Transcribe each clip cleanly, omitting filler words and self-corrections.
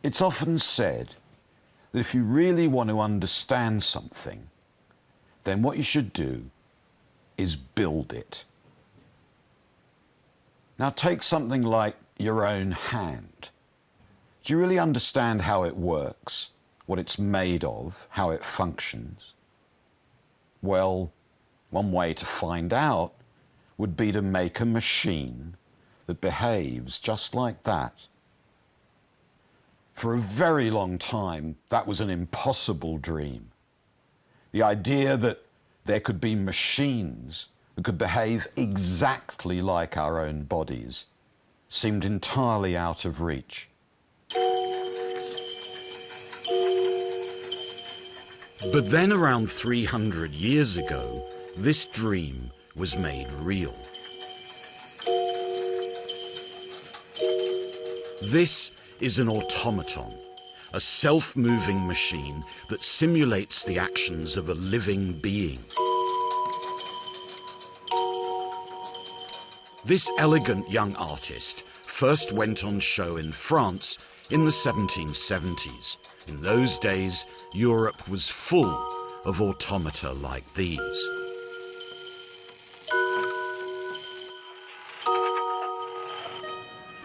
It's often said that if you really want to understand something, then what you should do is build it. Now take something like your own hand. Do you really understand how it works, what it's made of, how it functions? Well, one way to find out would be to make a machine that behaves just like that. For a very long time, that was an impossible dream. The idea that there could be machines that could behave exactly like our own bodies seemed entirely out of reach. But then around 300 years ago, this dream was made real. This is an automaton, a self-moving machine that simulates the actions of a living being. This elegant young artist first went on show in France in the 1770s. In those days, Europe was full of automata like these.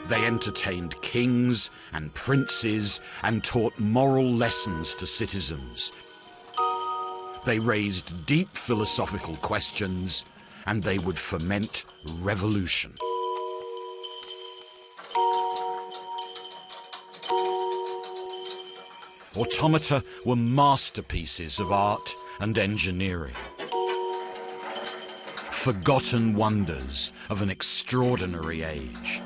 They entertained kings and princes and taught moral lessons to citizens. They raised deep philosophical questions, and they would foment revolution. Automata were masterpieces of art and engineering, forgotten wonders of an extraordinary age.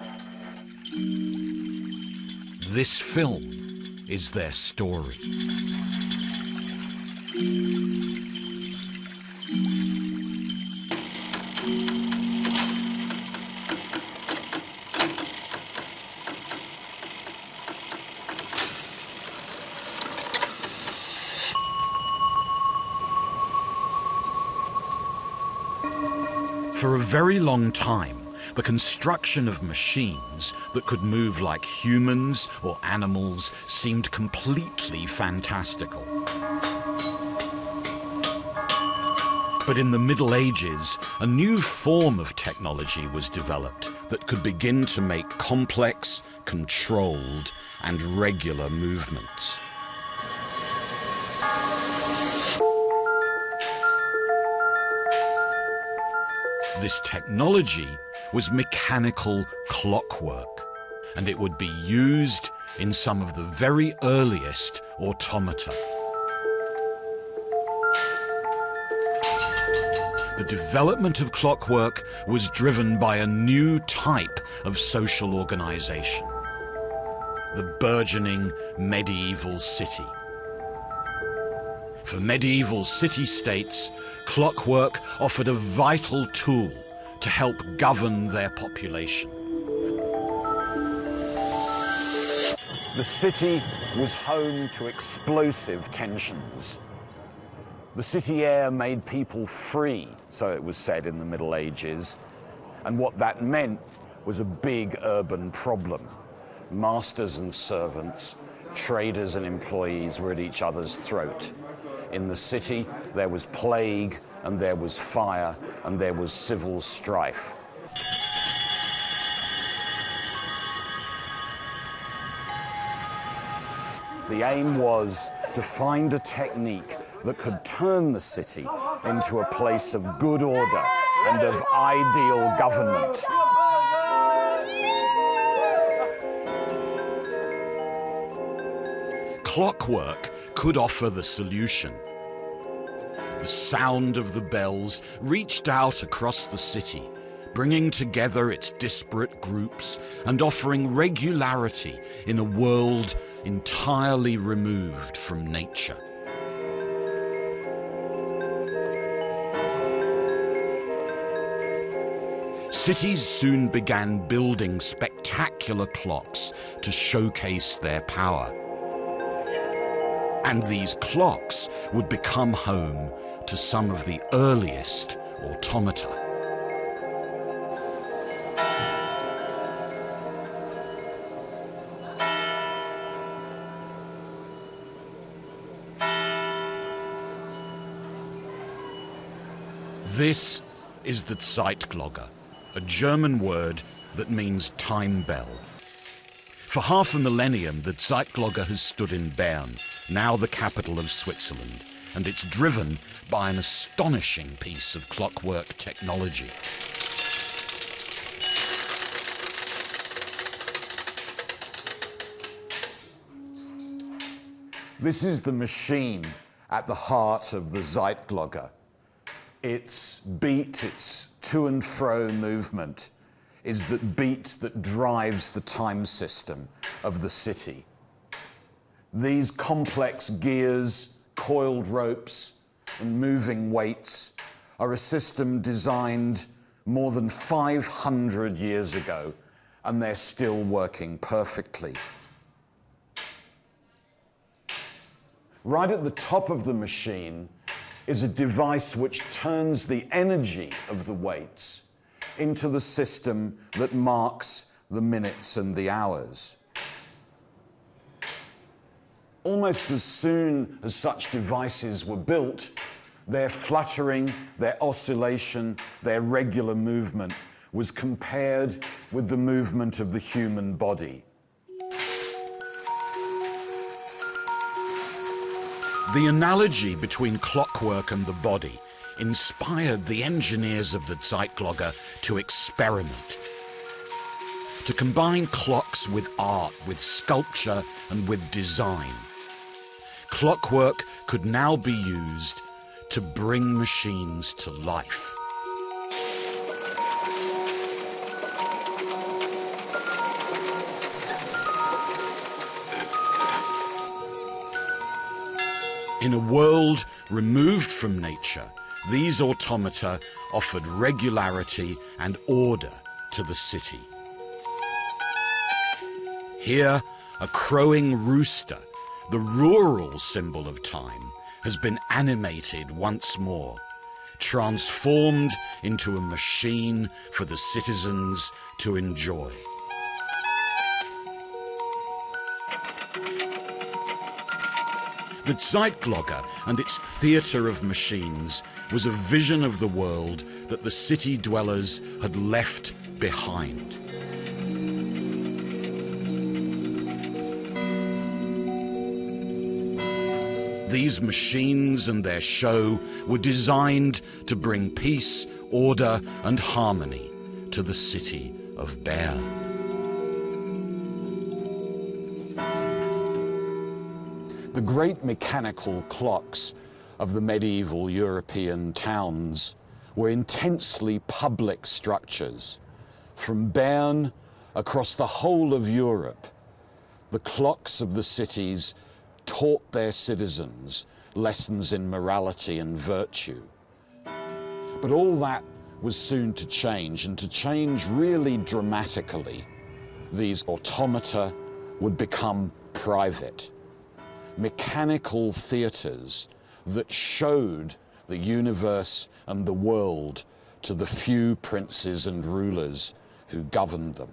This film is their story. For a very long time, the construction of machines that could move like humans or animals seemed completely fantastical. But in the Middle Ages, a new form of technology was developed that could begin to make complex, controlled, and regular movements. This technology was mechanical clockwork, and it would be used in some of the very earliest automata. The development of clockwork was driven by a new type of social organization, the burgeoning medieval city. For medieval city-states, clockwork offered a vital tool to help govern their population. The city was home to explosive tensions. The city air made people free, so it was said in the Middle Ages, and what that meant was a big urban problem. Masters and servants, traders and employees were at each other's throat. In the city, there was plague, and there was fire, and there was civil strife. The aim was to find a technique that could turn the city into a place of good order and of ideal government. Clockwork could offer the solution. The sound of the bells reached out across the city, bringing together its disparate groups and offering regularity in a world entirely removed from nature. Cities soon began building spectacular clocks to showcase their power. And these clocks would become home to some of the earliest automata. This is the Zeitglocke, a German word that means time bell. For half a millennium, the Zeitglocke has stood in Bern, now the capital of Switzerland, and it's driven by an astonishing piece of clockwork technology. This is the machine at the heart of the Zeitglocke. Its beat, its to and fro movement, is the beat that drives the time system of the city. These complex gears, coiled ropes, and moving weights are a system designed more than 500 years ago, and they're still working perfectly. Right at the top of the machine is a device which turns the energy of the weights into the system that marks the minutes and the hours. Almost as soon as such devices were built, their fluttering, their oscillation, their regular movement was compared with the movement of the human body. The analogy between clockwork and the body inspired the engineers of the Zeitglocke to experiment, to combine clocks with art, with sculpture, and with design. Clockwork could now be used to bring machines to life. In a world removed from nature, these automata offered regularity and order to the city. Here, a crowing rooster, the rural symbol of time, has been animated once more, transformed into a machine for the citizens to enjoy. The Zeitglocke and its theatre of machines was a vision of the world that the city dwellers had left behind. These machines and their show were designed to bring peace, order, and harmony to the city of Bern. The great mechanical clocks of the medieval European towns were intensely public structures. From Bern across the whole of Europe, the clocks of the cities taught their citizens lessons in morality and virtue. But all that was soon to change, and to change really dramatically. These automata would become private, mechanical theatres that showed the universe and the world to the few princes and rulers who governed them.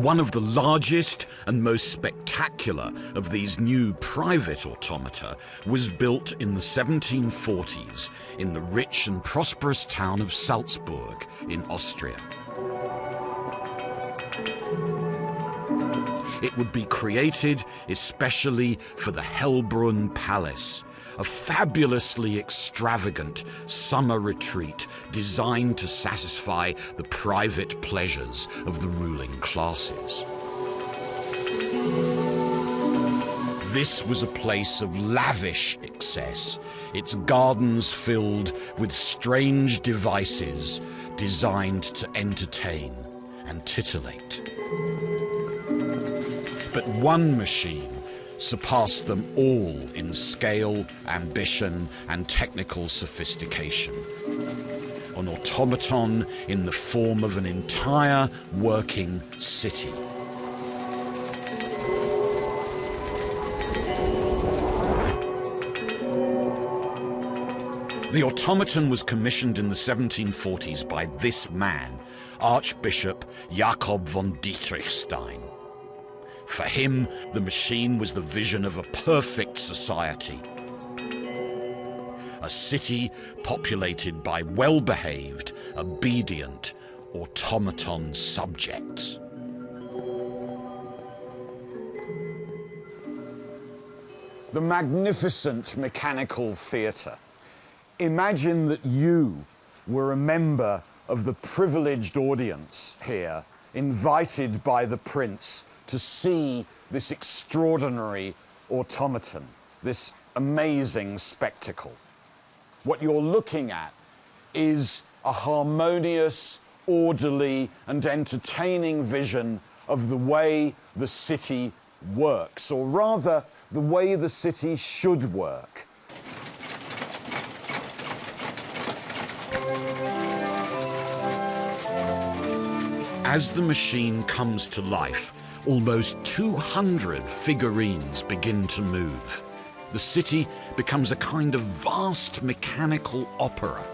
One of the largest and most spectacular of these new private automata was built in the 1740s in the rich and prosperous town of Salzburg in Austria. It would be created especially for the Hellbrunn Palace, a fabulously extravagant summer retreat designed to satisfy the private pleasures of the ruling classes. This was a place of lavish excess, its gardens filled with strange devices designed to entertain and titillate. But one machine surpassed them all in scale, ambition, and technical sophistication. An automaton in the form of an entire working city. The automaton was commissioned in the 1740s by this man, Archbishop Jakob von Dietrichstein. For him, the machine was the vision of a perfect society. A city populated by well-behaved, obedient, automaton subjects. The magnificent mechanical theatre. Imagine that you were a member of the privileged audience here, invited by the prince to see this extraordinary automaton, this amazing spectacle. What you're looking at is a harmonious, orderly, and entertaining vision of the way the city works, or rather, the way the city should work. As the machine comes to life, almost 200 figurines begin to move. The city becomes a kind of vast mechanical opera.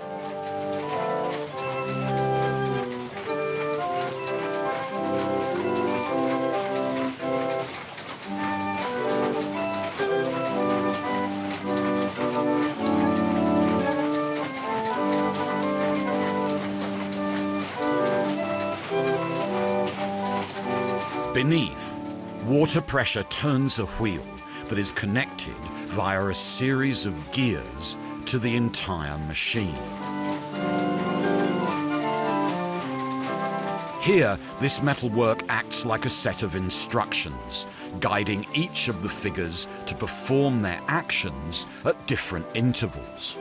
Beneath, water pressure turns a wheel that is connected via a series of gears to the entire machine. Here, this metalwork acts like a set of instructions, guiding each of the figures to perform their actions at different intervals.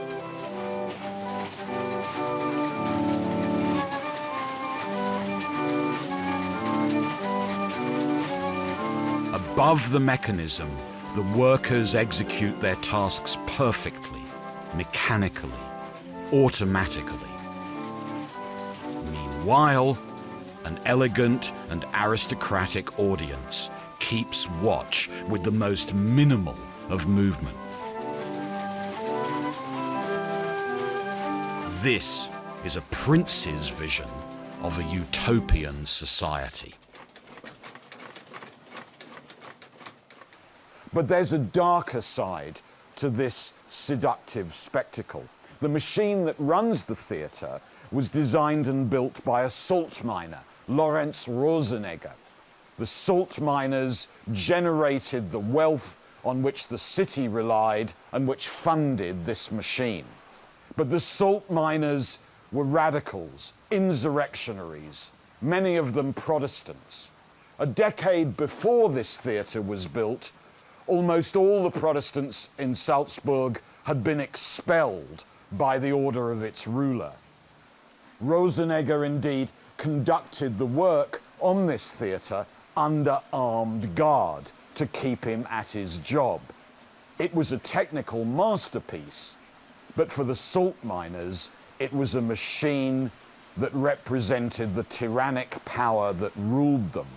Above the mechanism, the workers execute their tasks perfectly, mechanically, automatically. Meanwhile, an elegant and aristocratic audience keeps watch with the most minimal of movement. This is a prince's vision of a utopian society. But there's a darker side to this seductive spectacle. The machine that runs the theatre was designed and built by a salt miner, Lorenz Rosenegger. The salt miners generated the wealth on which the city relied and which funded this machine. But the salt miners were radicals, insurrectionaries, many of them Protestants. A decade before this theatre was built, almost all the Protestants in Salzburg had been expelled by the order of its ruler. Rosenegger indeed conducted the work on this theatre under armed guard to keep him at his job. It was a technical masterpiece, but for the salt miners, it was a machine that represented the tyrannic power that ruled them.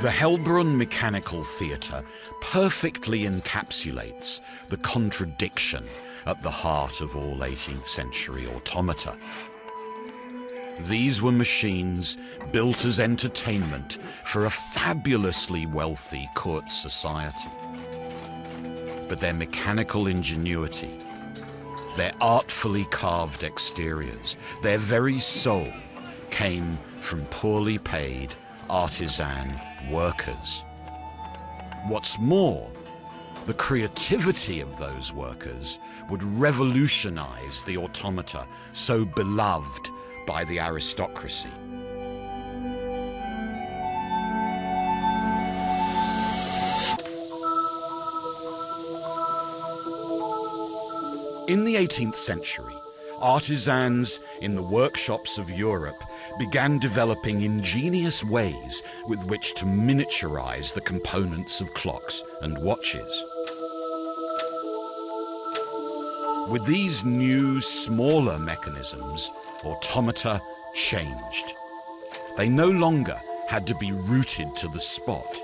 The Hellbrunn Mechanical Theatre perfectly encapsulates the contradiction at the heart of all 18th century automata. These were machines built as entertainment for a fabulously wealthy court society. But their mechanical ingenuity, their artfully carved exteriors, their very soul came from poorly paid artisan workers. What's more, the creativity of those workers would revolutionize the automata so beloved by the aristocracy. In the 18th century, artisans in the workshops of Europe began developing ingenious ways with which to miniaturize the components of clocks and watches. With these new, smaller mechanisms, automata changed. They no longer had to be rooted to the spot.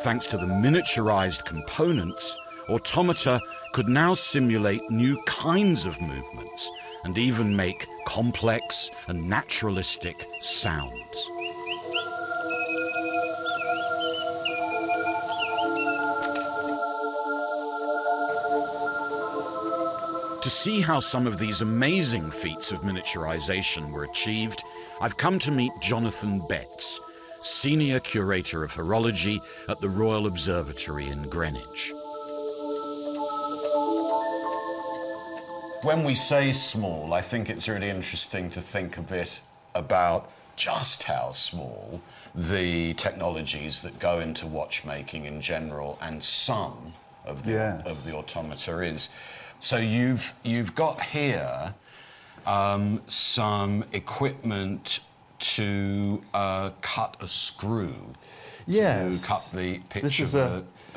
Thanks to the miniaturized components, automata could now simulate new kinds of movements and even make complex and naturalistic sounds. To see how some of these amazing feats of miniaturization were achieved, I've come to meet Jonathan Betts, Senior Curator of Horology at the Royal Observatory in Greenwich. When we say small, I think it's really interesting to think a bit about just how small the technologies that go into watchmaking in general and some of the automata is. So you've got here some equipment to cut a screw. Yes. To cut the pitch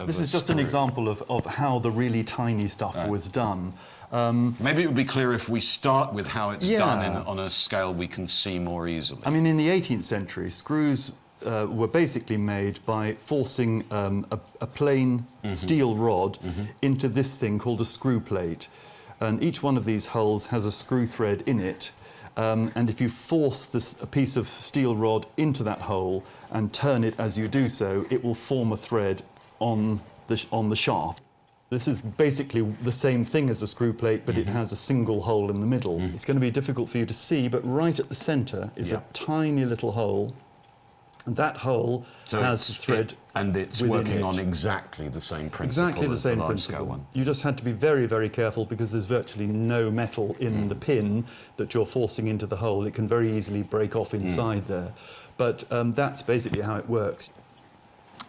This is just an example of how the really tiny stuff was done. Maybe it would be clear if we start with how it's done on a scale we can see more easily. I mean, in the 18th century, screws were basically made by forcing a plain steel rod into this thing called a screw plate. And each one of these holes has a screw thread in it. And if you force a piece of steel rod into that hole and turn it as you do so, it will form a thread on the shaft. This is basically the same thing as a screw plate, but it has a single hole in the middle. It's going to be difficult for you to see, but right at the centre is a tiny little hole. And that hole has a thread and it's working on exactly the same principle. Exactly the same principle. You just had to be very, very careful because there's virtually no metal in the pin that you're forcing into the hole. It can very easily break off inside there. But that's basically how it works.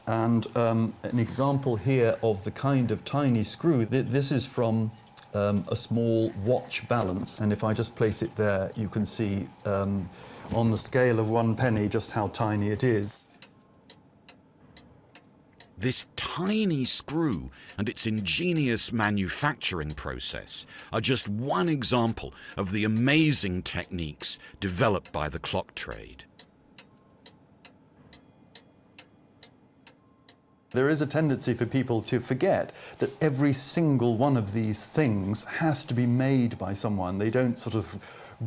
And an example here of the kind of tiny screw, this is from a small watch balance. And if I just place it there, you can see on the scale of 1 penny just how tiny it is. This tiny screw and its ingenious manufacturing process are just one example of the amazing techniques developed by the clock trade. There is a tendency for people to forget that every single one of these things has to be made by someone. They don't sort of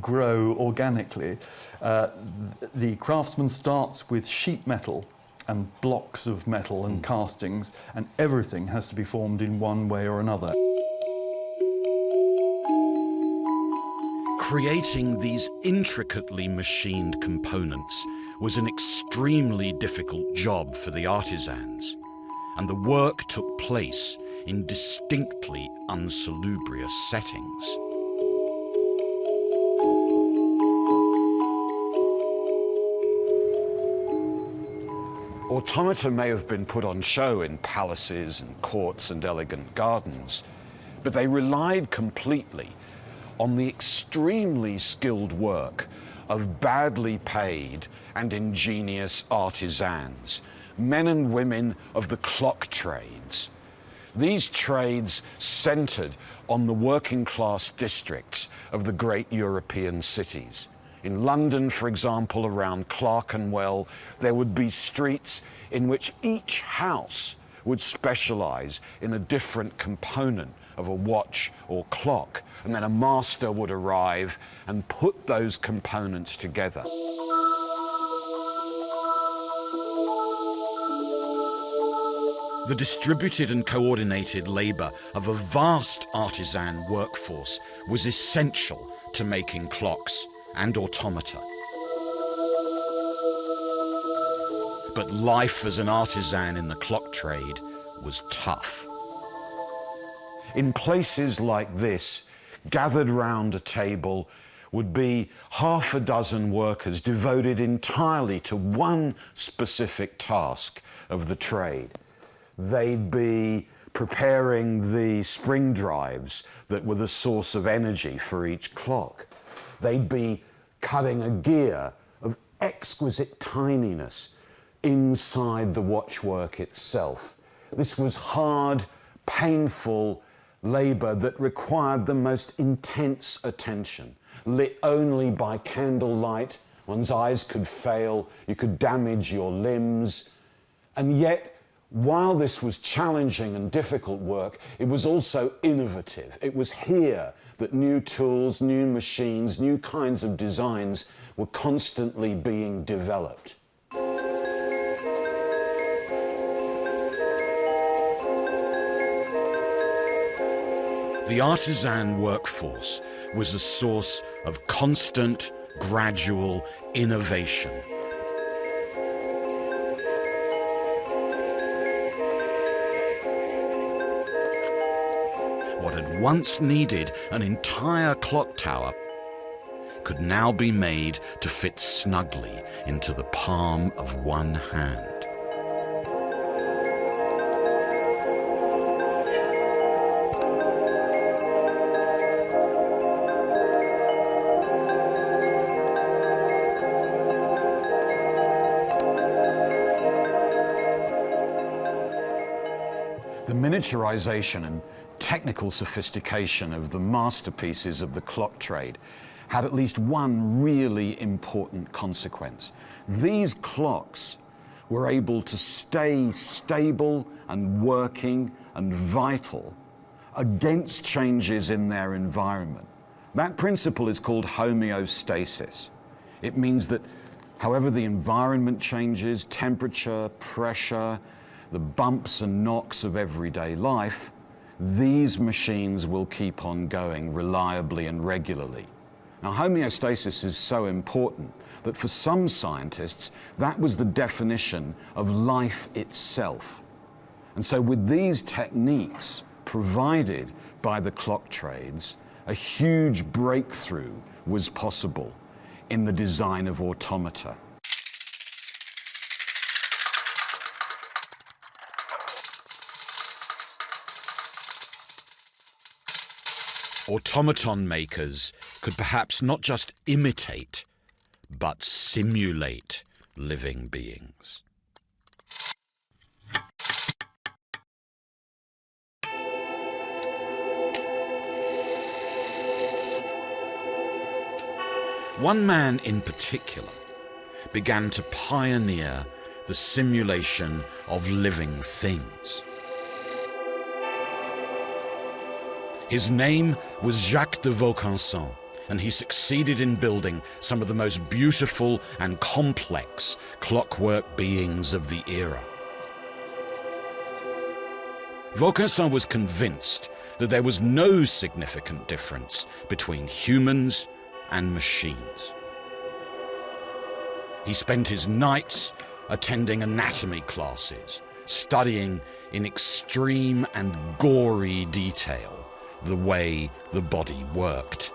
grow organically. The craftsman starts with sheet metal and blocks of metal and castings, and everything has to be formed in one way or another. Creating these intricately machined components was an extremely difficult job for the artisans, and the work took place in distinctly unsalubrious settings. Automata may have been put on show in palaces and courts and elegant gardens, but they relied completely on the extremely skilled work of badly paid and ingenious artisans, men and women of the clock trades. These trades centred on the working class districts of the great European cities. In London, for example, around Clerkenwell, there would be streets in which each house would specialise in a different component of a watch or clock, and then a master would arrive and put those components together. The distributed and coordinated labour of a vast artisan workforce was essential to making clocks and automata. But life as an artisan in the clock trade was tough. In places like this, gathered round a table would be half a dozen workers devoted entirely to one specific task of the trade. They'd be preparing the spring drives that were the source of energy for each clock. They'd be cutting a gear of exquisite tininess inside the watchwork itself. This was hard, painful labour that required the most intense attention, lit only by candlelight. One's eyes could fail, you could damage your limbs. And yet, while this was challenging and difficult work, it was also innovative. It was here that new tools, new machines, new kinds of designs were constantly being developed. The artisan workforce was a source of constant, gradual innovation. What had once needed an entire clock tower could now be made to fit snugly into the palm of one hand. The miniaturization and technical sophistication of the masterpieces of the clock trade had at least one really important consequence. These clocks were able to stay stable and working and vital against changes in their environment. That principle is called homeostasis. It means that however the environment changes, temperature, pressure, the bumps and knocks of everyday life, these machines will keep on going reliably and regularly. Now, homeostasis is so important that for some scientists, that was the definition of life itself. And so with these techniques provided by the clock trades, a huge breakthrough was possible in the design of automata. Automaton makers could perhaps not just imitate, but simulate living beings. One man in particular began to pioneer the simulation of living things. His name was Jacques de Vaucanson, and he succeeded in building some of the most beautiful and complex clockwork beings of the era. Vaucanson was convinced that there was no significant difference between humans and machines. He spent his nights attending anatomy classes, studying in extreme and gory detail the way the body worked.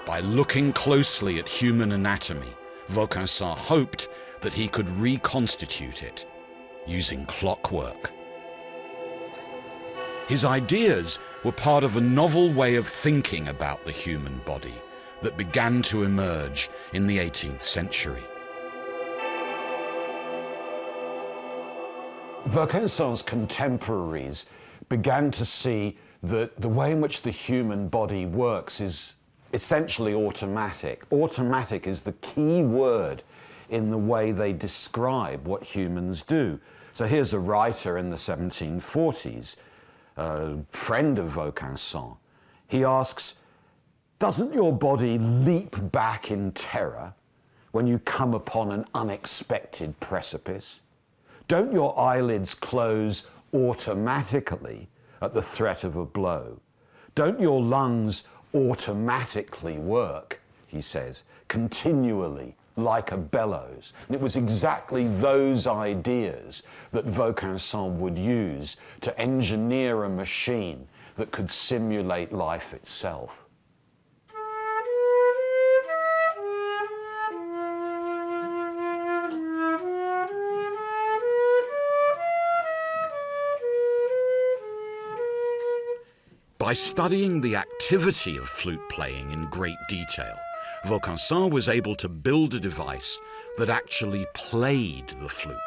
By looking closely at human anatomy, Vaucanson hoped that he could reconstitute it using clockwork. His ideas were part of a novel way of thinking about the human body that began to emerge in the 18th century. Vaucanson's contemporaries began to see that the way in which the human body works is essentially automatic. Automatic is the key word in the way they describe what humans do. So here's a writer in the 1740s, a friend of Vaucanson. He asks, "Doesn't your body leap back in terror when you come upon an unexpected precipice? Don't your eyelids close automatically at the threat of a blow? Don't your lungs automatically work," he says, "continually like a bellows?" And it was exactly those ideas that Vaucanson would use to engineer a machine that could simulate life itself. By studying the activity of flute playing in great detail, Vaucanson was able to build a device that actually played the flute.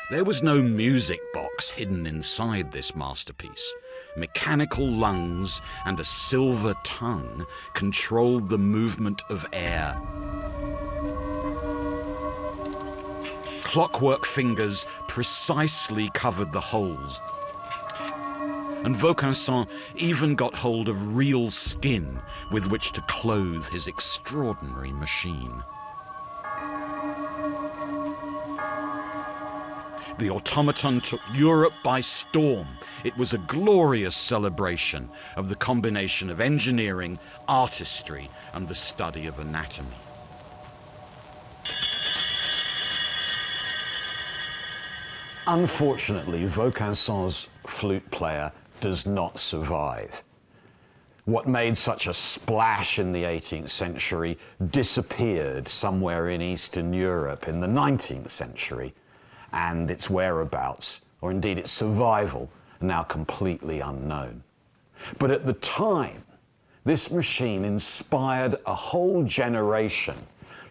There was no music box hidden inside this masterpiece. Mechanical lungs and a silver tongue controlled the movement of air. Clockwork fingers precisely covered the holes. And Vaucanson even got hold of real skin with which to clothe his extraordinary machine. The automaton took Europe by storm. It was a glorious celebration of the combination of engineering, artistry, and the study of anatomy. Unfortunately, Vaucanson's flute player does not survive. What made such a splash in the 18th century disappeared somewhere in Eastern Europe in the 19th century, and its whereabouts, or indeed its survival, are now completely unknown. But at the time, this machine inspired a whole generation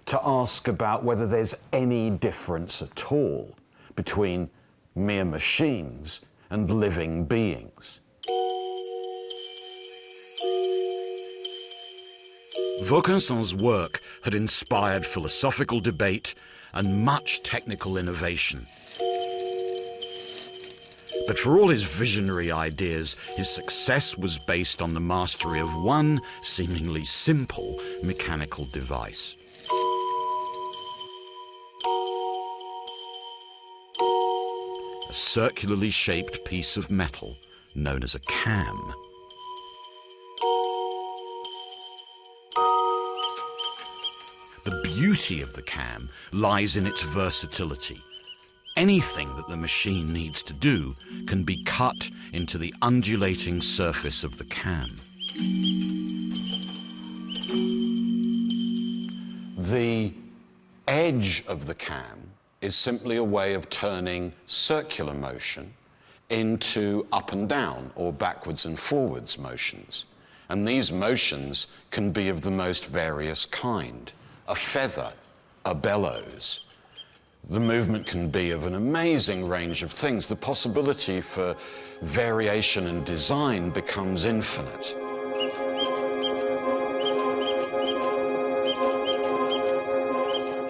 to ask about whether there's any difference at all between mere machines and living beings. Vaucanson's work had inspired philosophical debate and much technical innovation. But for all his visionary ideas, his success was based on the mastery of one seemingly simple mechanical device. A circularly shaped piece of metal known as a cam. The beauty of the cam lies in its versatility. Anything that the machine needs to do can be cut into the undulating surface of the cam. The edge of the cam is simply a way of turning circular motion into up and down or backwards and forwards motions. And these motions can be of the most various kind. A feather, a bellows. The movement can be of an amazing range of things. The possibility for variation and design becomes infinite.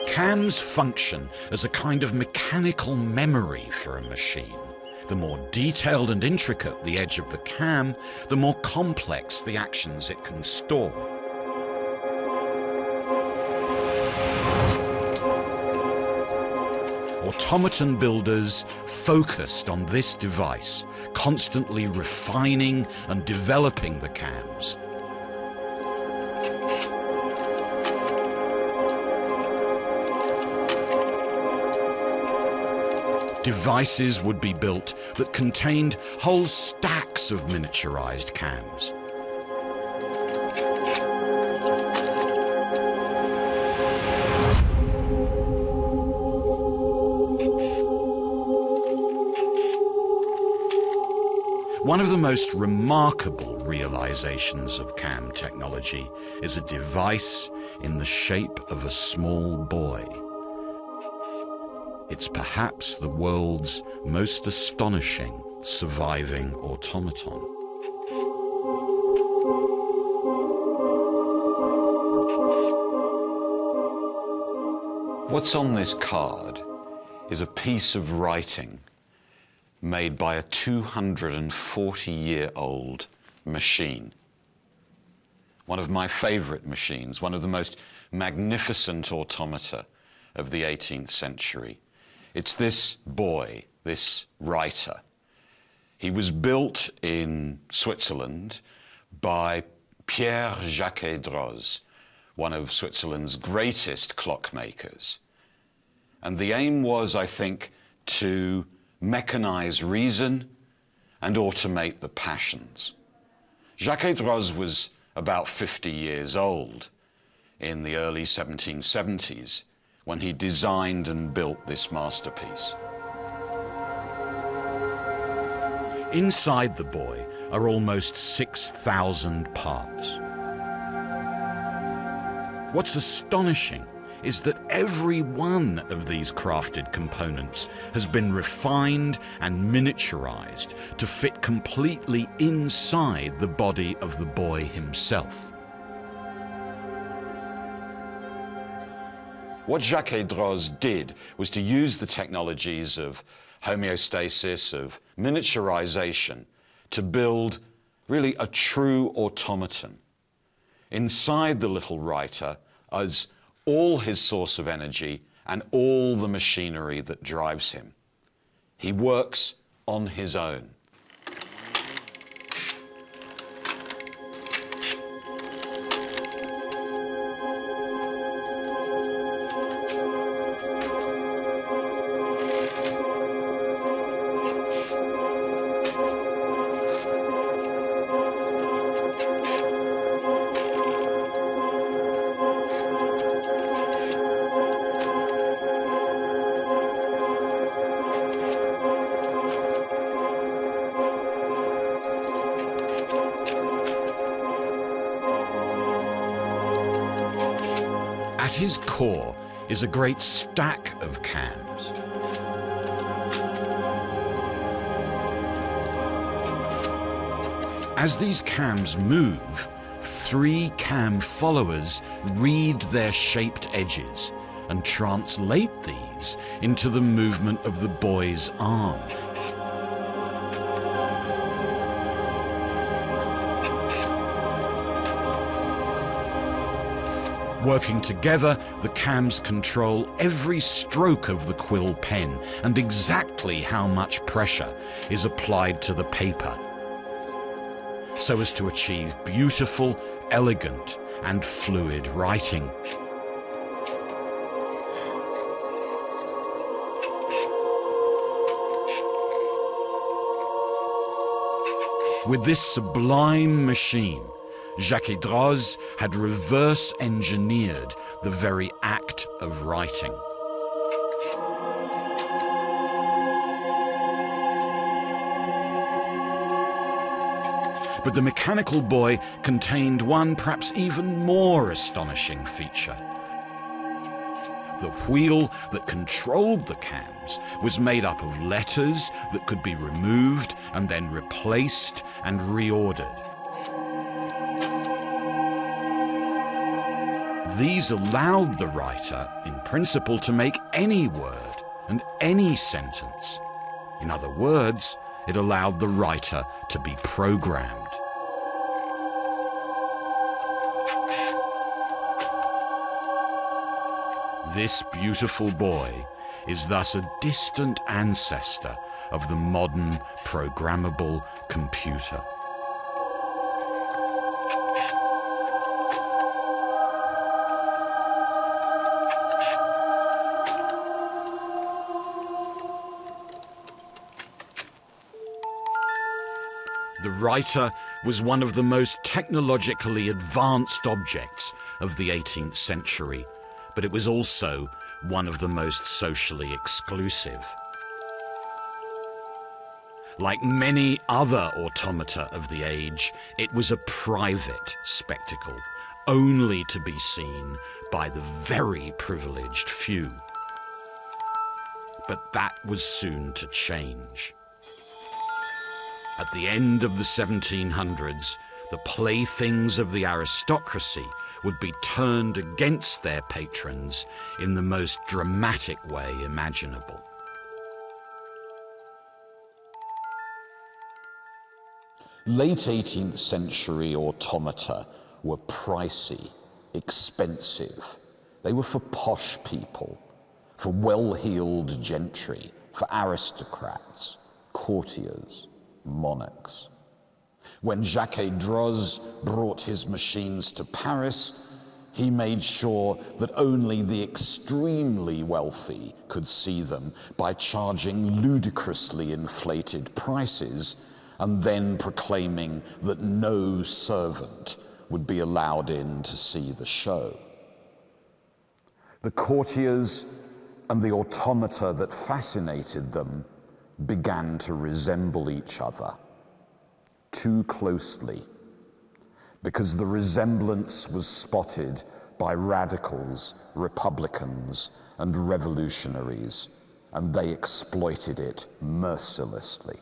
Cams function as a kind of mechanical memory for a machine. The more detailed and intricate the edge of the cam, the more complex the actions it can store. Automaton builders focused on this device, constantly refining and developing the cams. Devices would be built that contained whole stacks of miniaturized cams. One of the most remarkable realizations of cam technology is a device in the shape of a small boy. It's perhaps the world's most astonishing surviving automaton. What's on this card is a piece of writing made by a 240-year-old machine. One of my favorite machines, one of the most magnificent automata of the 18th century. It's this boy, this writer. He was built in Switzerland by Pierre-Jacques Droz, one of Switzerland's greatest clockmakers. And the aim was, I think, to mechanize reason and automate the passions. Jacques Droz was about 50 years old in the early 1770s when he designed and built this masterpiece. Inside the boy are almost 6,000 parts. What's astonishing is that every one of these crafted components has been refined and miniaturized to fit completely inside the body of the boy himself. What Jacques-Droz did was to use the technologies of homeostasis, of miniaturization, to build really a true automaton. Inside the little writer is all his source of energy and all the machinery that drives him. He works on his own. At his core is a great stack of cams. As these cams move, 3 cam followers read their shaped edges and translate these into the movement of the boy's arm. Working together, the cams control every stroke of the quill pen and exactly how much pressure is applied to the paper, so as to achieve beautiful, elegant, and fluid writing. With this sublime machine, Jacques-Droz had reverse-engineered the very act of writing. But the mechanical boy contained one perhaps even more astonishing feature. The wheel that controlled the cams was made up of letters that could be removed and then replaced and reordered. These allowed the writer, in principle, to make any word and any sentence. In other words, it allowed the writer to be programmed. This beautiful boy is thus a distant ancestor of the modern programmable computer. The writer was one of the most technologically advanced objects of the 18th century, but it was also one of the most socially exclusive. Like many other automata of the age, it was a private spectacle, only to be seen by the very privileged few. But that was soon to change. At the end of the 1700s, the playthings of the aristocracy would be turned against their patrons in the most dramatic way imaginable. Late 18th century automata were pricey, expensive. They were for posh people, for well-heeled gentry, for aristocrats, courtiers, monarchs. When Jacques-Droz brought his machines to Paris, he made sure that only the extremely wealthy could see them by charging ludicrously inflated prices and then proclaiming that no servant would be allowed in to see the show. The courtiers and the automata that fascinated them began to resemble each other too closely, because the resemblance was spotted by radicals, republicans, and revolutionaries, and they exploited it mercilessly.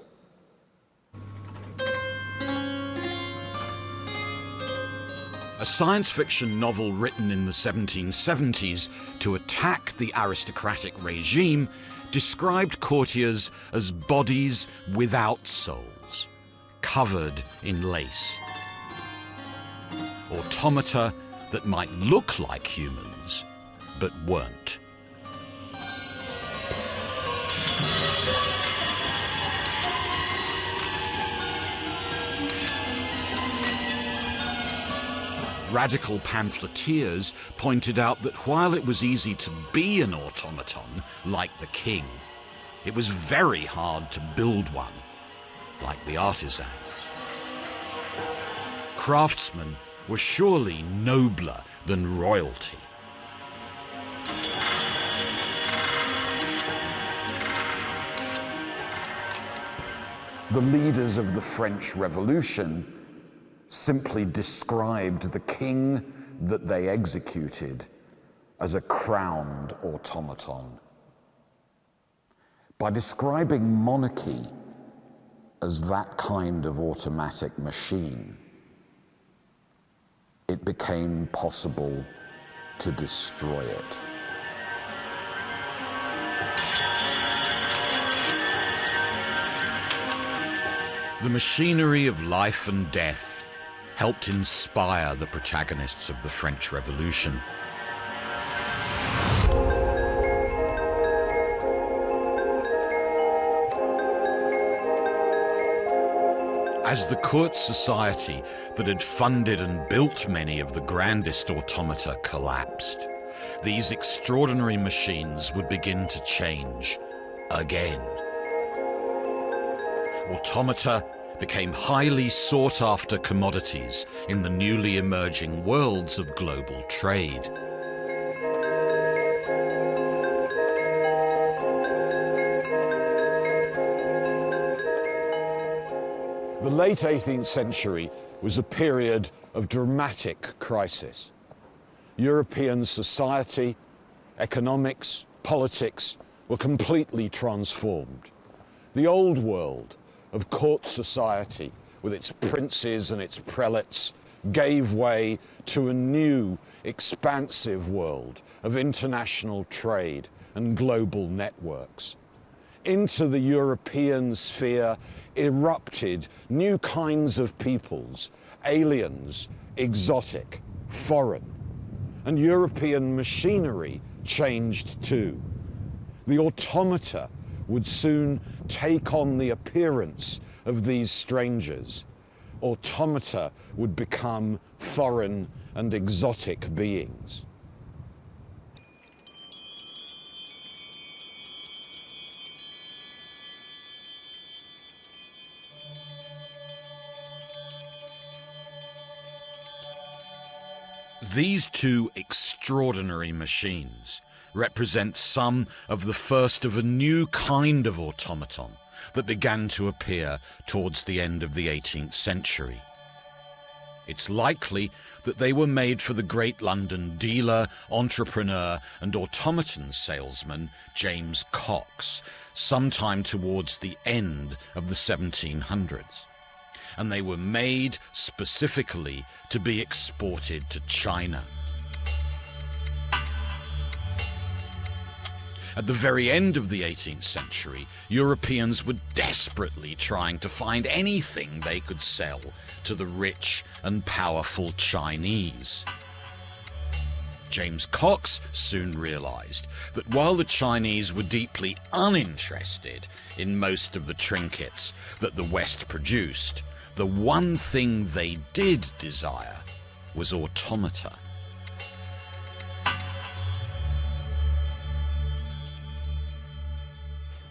A science fiction novel written in the 1770s to attack the aristocratic regime described courtiers as bodies without souls, covered in lace. Automata that might look like humans, but weren't. Radical pamphleteers pointed out that while it was easy to be an automaton, like the king, it was very hard to build one, like the artisans. Craftsmen were surely nobler than royalty. The leaders of the French Revolution simply described the king that they executed as a crowned automaton. By describing monarchy as that kind of automatic machine, it became possible to destroy it. The machinery of life and death helped inspire the protagonists of the French Revolution. As the court society that had funded and built many of the grandest automata collapsed, these extraordinary machines would begin to change again. Automata became highly sought-after commodities in the newly emerging worlds of global trade. The late 18th century was a period of dramatic crisis. European society, economics, politics were completely transformed. The old world of court society, with its princes and its prelates, gave way to a new, expansive world of international trade and global networks. Into the European sphere erupted new kinds of peoples, aliens, exotic, foreign. And European machinery changed too. The automata would soon take on the appearance of these strangers. Automata would become foreign and exotic beings. These two extraordinary machines represent some of the first of a new kind of automaton that began to appear towards the end of the 18th century. It's likely that they were made for the great London dealer, entrepreneur, and automaton salesman James Cox sometime towards the end of the 1700s. And they were made specifically to be exported to China. At the very end of the 18th century, Europeans were desperately trying to find anything they could sell to the rich and powerful Chinese. James Cox soon realized that while the Chinese were deeply uninterested in most of the trinkets that the West produced, the one thing they did desire was automata.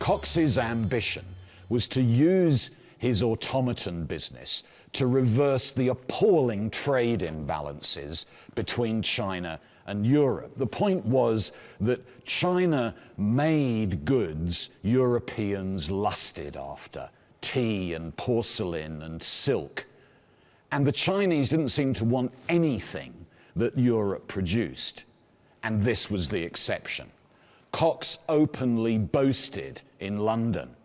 Cox's ambition was to use his automaton business to reverse the appalling trade imbalances between China and Europe. The point was that China made goods Europeans lusted after, tea and porcelain and silk. And the Chinese didn't seem to want anything that Europe produced, and this was the exception. Cox openly boasted in London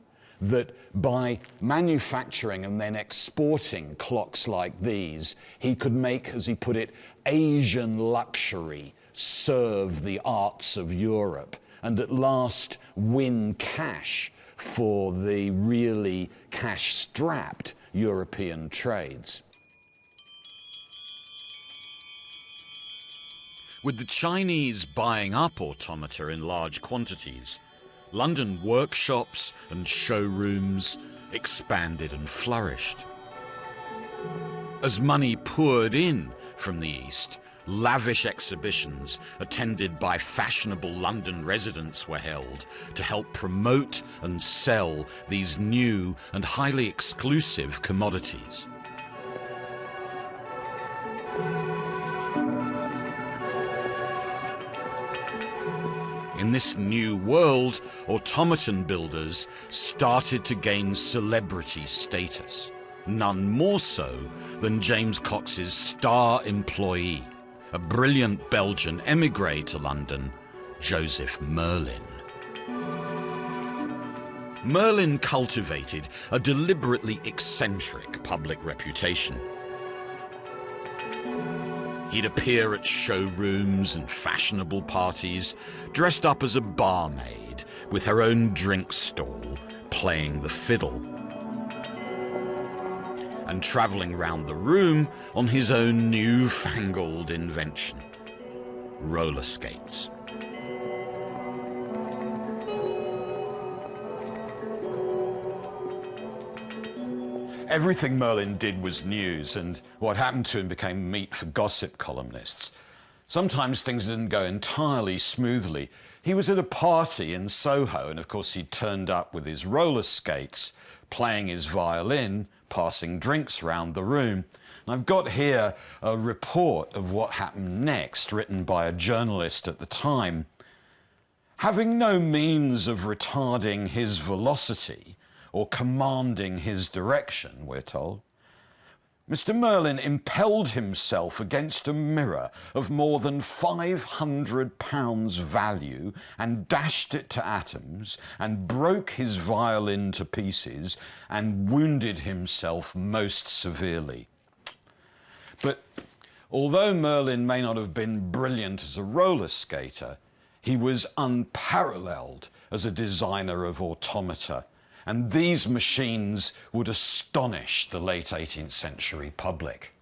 that by manufacturing and then exporting clocks like these, he could make, as he put it, Asian luxury serve the arts of Europe and at last win cash for the really cash-strapped European trades. With the Chinese buying up automata in large quantities, London workshops and showrooms expanded and flourished. As money poured in from the East, lavish exhibitions attended by fashionable London residents were held to help promote and sell these new and highly exclusive commodities. In this new world, automaton builders started to gain celebrity status, none more so than James Cox's star employee, a brilliant Belgian émigré to London, Joseph Merlin. Merlin cultivated a deliberately eccentric public reputation. He'd appear at showrooms and fashionable parties, dressed up as a barmaid with her own drink stall, playing the fiddle, and travelling round the room on his own newfangled invention, roller skates. Everything Merlin did was news, and what happened to him became meat for gossip columnists. Sometimes things didn't go entirely smoothly. He was at a party in Soho, and of course he turned up with his roller skates, playing his violin, passing drinks round the room. And I've got here a report of what happened next, written by a journalist at the time. Having no means of retarding his velocity, or commanding his direction, we're told, Mr. Merlin impelled himself against a mirror of more than £500 value and dashed it to atoms and broke his violin to pieces and wounded himself most severely. But although Merlin may not have been brilliant as a roller skater, he was unparalleled as a designer of automata, and these machines would astonish the late 18th century public.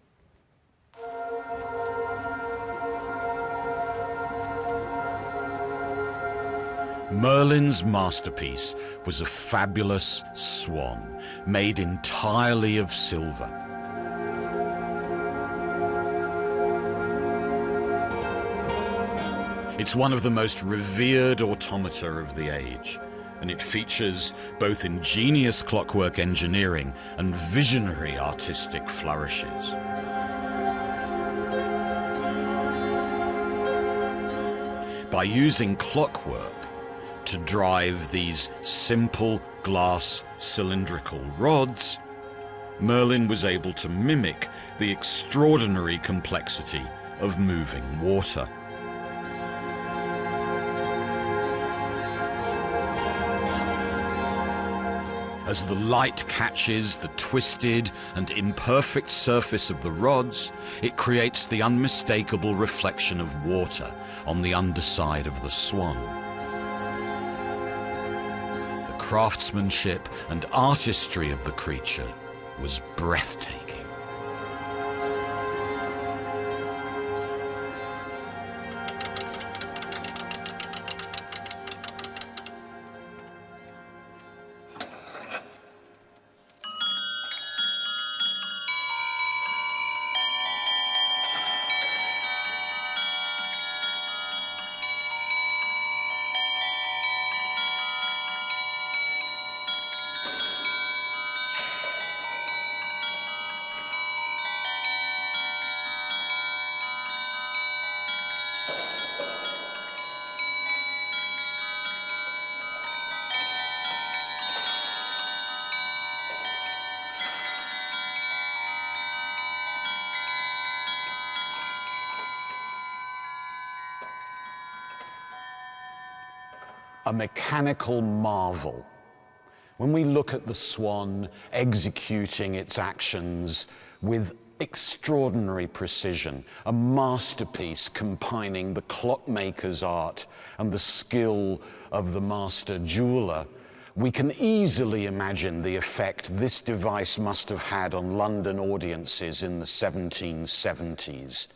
Merlin's masterpiece was a fabulous swan made entirely of silver. It's one of the most revered automata of the age, and it features both ingenious clockwork engineering and visionary artistic flourishes. By using clockwork to drive these simple glass cylindrical rods, Merlin was able to mimic the extraordinary complexity of moving water. As the light catches the twisted and imperfect surface of the rods, it creates the unmistakable reflection of water on the underside of the swan. The craftsmanship and artistry of the creature was breathtaking. a mechanical marvel. When we look at the swan executing its actions with extraordinary precision, a masterpiece combining the clockmaker's art and the skill of the master jeweler, we can easily imagine the effect this device must have had on London audiences in the 1770s.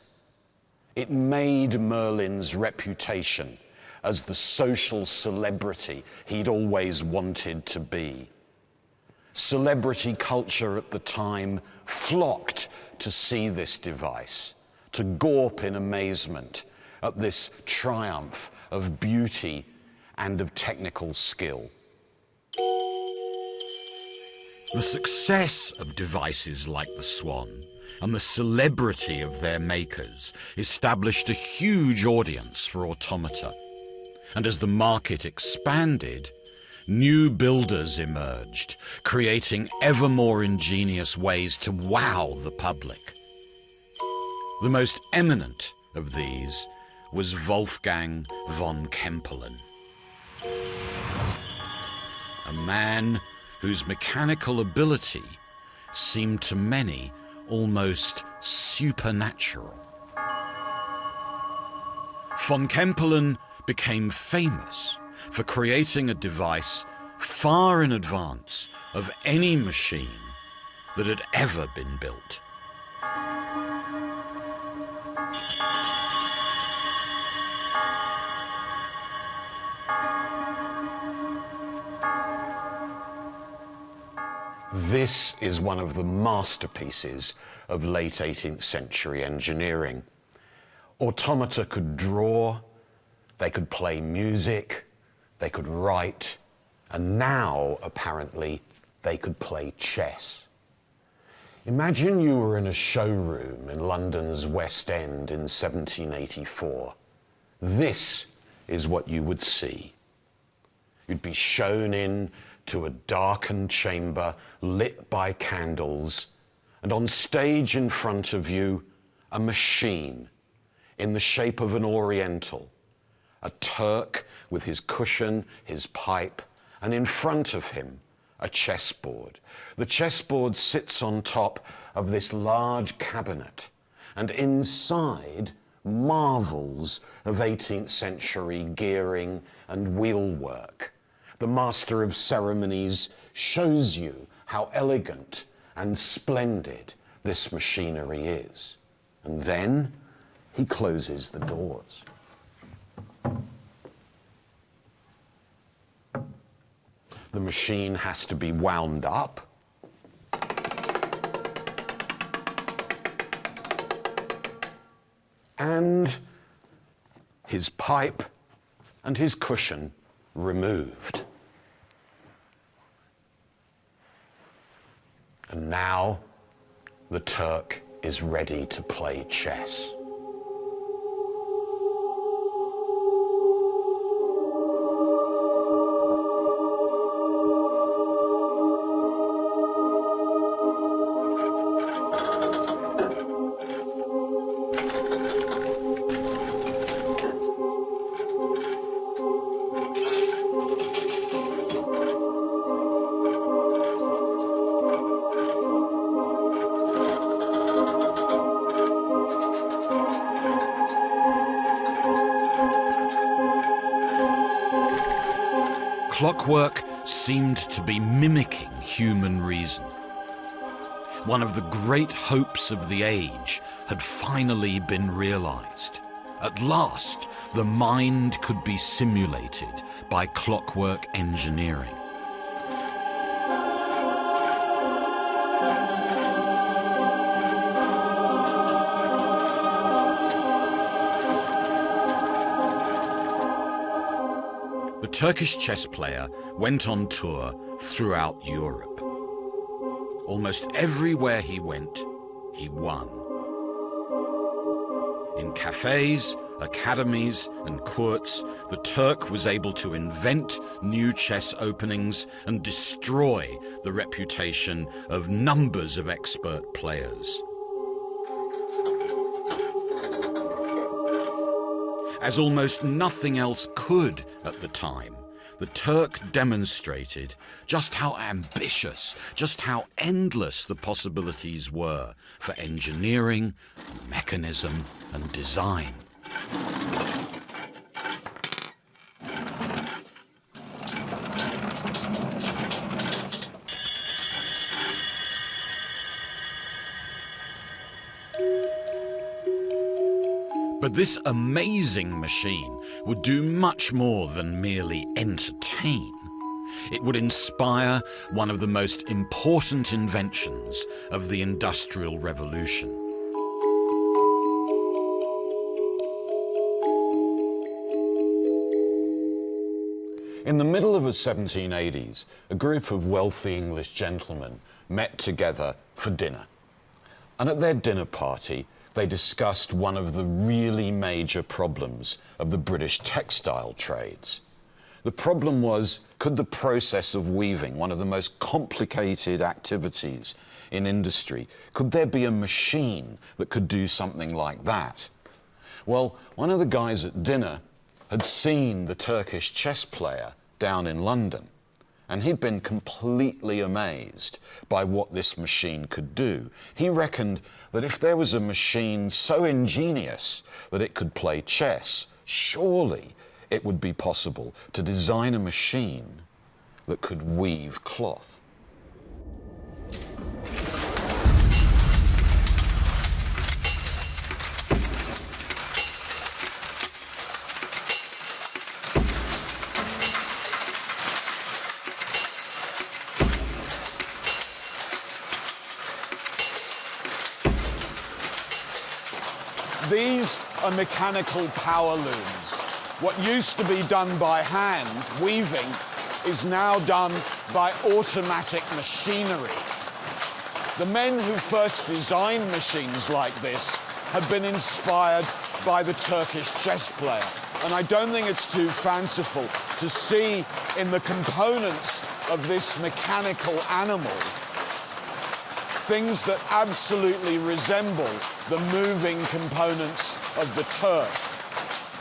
It made Merlin's reputation as the social celebrity he'd always wanted to be. Celebrity culture at the time flocked to see this device, to gawp in amazement at this triumph of beauty and of technical skill. The success of devices like the Swan and the celebrity of their makers established a huge audience for automata. And as the market expanded, new builders emerged, creating ever more ingenious ways to wow the public. The most eminent of these was Wolfgang von Kempelen, a man whose mechanical ability seemed to many almost supernatural. Von Kempelen became famous for creating a device far in advance of any machine that had ever been built. This is one of the masterpieces of late 18th century engineering. Automata could draw, they could play music, they could write, and now, apparently, they could play chess. Imagine you were in a showroom in London's West End in 1784. This is what you would see. You'd be shown in to a darkened chamber lit by candles, and on stage in front of you, a machine in the shape of an Oriental, a Turk with his cushion, his pipe, and in front of him, a chessboard. The chessboard sits on top of this large cabinet, and inside, marvels of 18th century gearing and wheelwork. The master of ceremonies shows you how elegant and splendid this machinery is. And then he closes the doors. The machine has to be wound up. And his pipe and his cushion removed. And now the Turk is ready to play chess. Clockwork seemed to be mimicking human reason. One of the great hopes of the age had finally been realized. At last, the mind could be simulated by clockwork engineering. The Turkish chess player went on tour throughout Europe. Almost everywhere he went, he won. In cafes, academies, and courts, the Turk was able to invent new chess openings and destroy the reputation of numbers of expert players. As almost nothing else could at the time, the Turk demonstrated just how ambitious, just how endless the possibilities were for engineering, mechanism, and design. But this amazing machine would do much more than merely entertain. It would inspire one of the most important inventions of the Industrial Revolution. In the middle of the 1780s, a group of wealthy English gentlemen met together for dinner. And at their dinner party, they discussed one of the really major problems of the British textile trades. The problem was, could the process of weaving, one of the most complicated activities in industry, could there be a machine that could do something like that? Well, one of the guys at dinner had seen the Turkish chess player down in London, and he'd been completely amazed by what this machine could do. He reckoned that if there was a machine so ingenious that it could play chess, surely it would be possible to design a machine that could weave cloth. These are mechanical power looms. What used to be done by hand, weaving, is now done by automatic machinery. The men who first designed machines like this have been inspired by the Turkish chess player. And I don't think it's too fanciful to see in the components of this mechanical animal things that absolutely resemble the moving components of the Turk.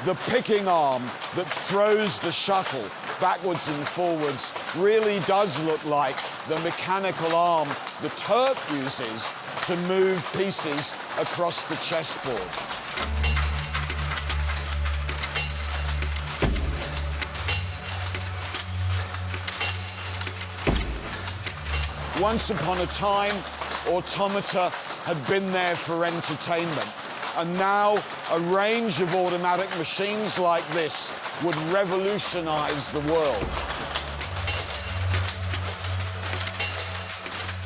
The picking arm that throws the shuttle backwards and forwards really does look like the mechanical arm the Turk uses to move pieces across the chessboard. Once upon a time, automata had been there for entertainment, and now a range of automatic machines like this would revolutionize the world.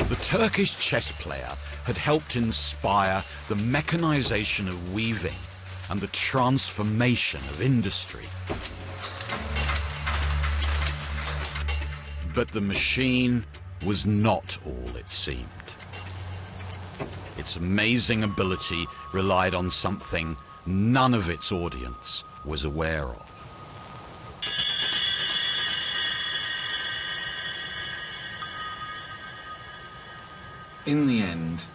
The Turkish chess player had helped inspire the mechanization of weaving and the transformation of industry. But the machine was not all it seemed. Its amazing ability relied on something none of its audience was aware of. In the end,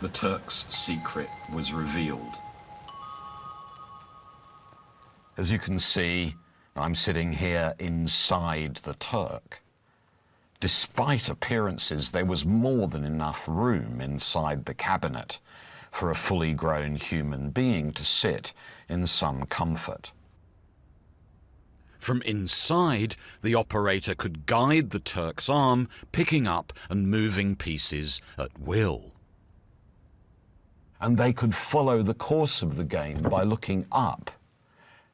the Turk's secret was revealed. As you can see, I'm sitting here inside the Turk. Despite appearances, there was more than enough room inside the cabinet for a fully grown human being to sit in some comfort. From inside, the operator could guide the Turk's arm, picking up and moving pieces at will. And they could follow the course of the game by looking up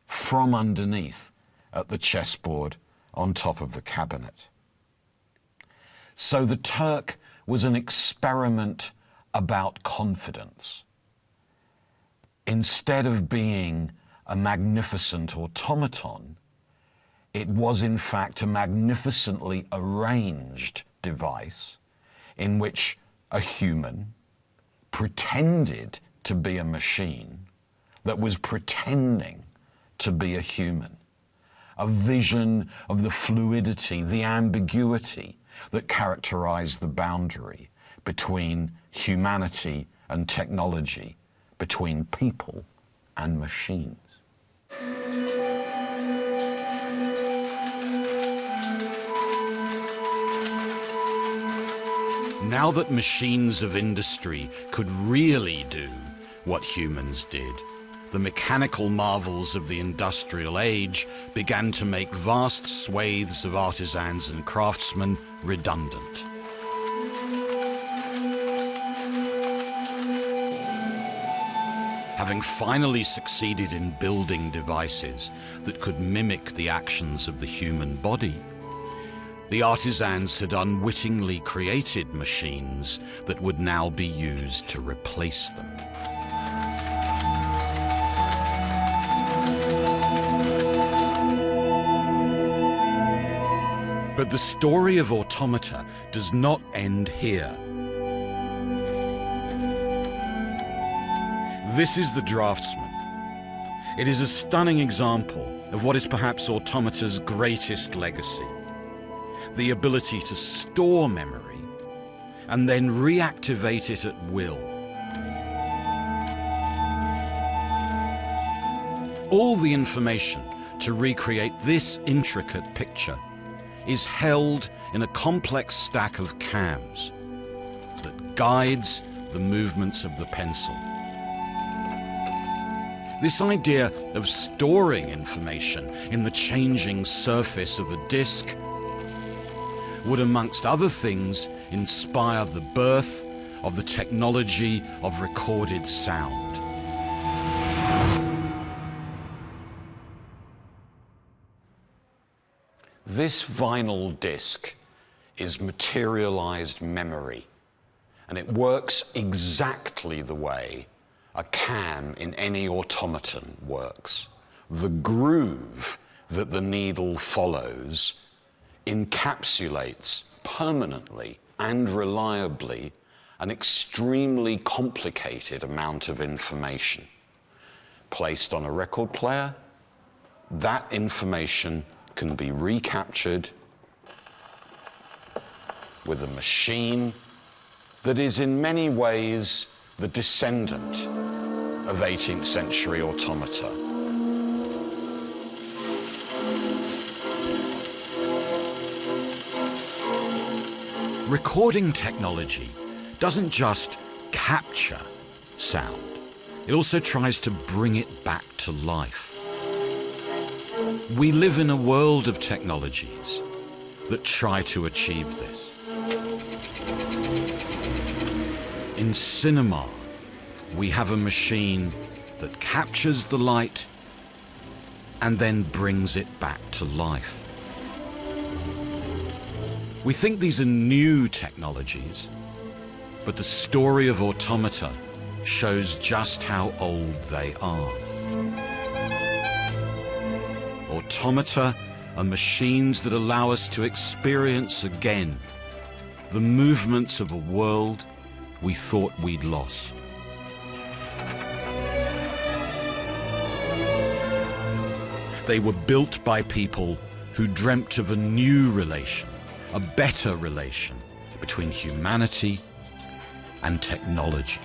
from underneath at the chessboard on top of the cabinet. So the Turk was an experiment about confidence. Instead of being a magnificent automaton, it was in fact a magnificently arranged device in which a human pretended to be a machine that was pretending to be a human. A vision of the fluidity, the ambiguity that characterized the boundary between humanity and technology, between people and machines. Now that machines of industry could really do what humans did, the mechanical marvels of the industrial age began to make vast swathes of artisans and craftsmen redundant. Having finally succeeded in building devices that could mimic the actions of the human body, the artisans had unwittingly created machines that would now be used to replace them. But the story of automata does not end here. This is the draftsman. It is a stunning example of what is perhaps automata's greatest legacy: the ability to store memory and then reactivate it at will. All the information to recreate this intricate picture is held in a complex stack of cams that guides the movements of the pencil. This idea of storing information in the changing surface of a disk would, amongst other things, inspire the birth of the technology of recorded sound. This vinyl disc is materialized memory, and it works exactly the way a cam in any automaton works. The groove that the needle follows encapsulates permanently and reliably an extremely complicated amount of information. Placed on a record player, that information can be recaptured with a machine that is in many ways the descendant of 18th century automata. Recording technology doesn't just capture sound, it also tries to bring it back to life. We live in a world of technologies that try to achieve this. In cinema, we have a machine that captures the light and then brings it back to life. We think these are new technologies, but the story of automata shows just how old they are. Automata are machines that allow us to experience again the movements of a world we thought we'd lost. They were built by people who dreamt of a new relation, a better relation between humanity and technology.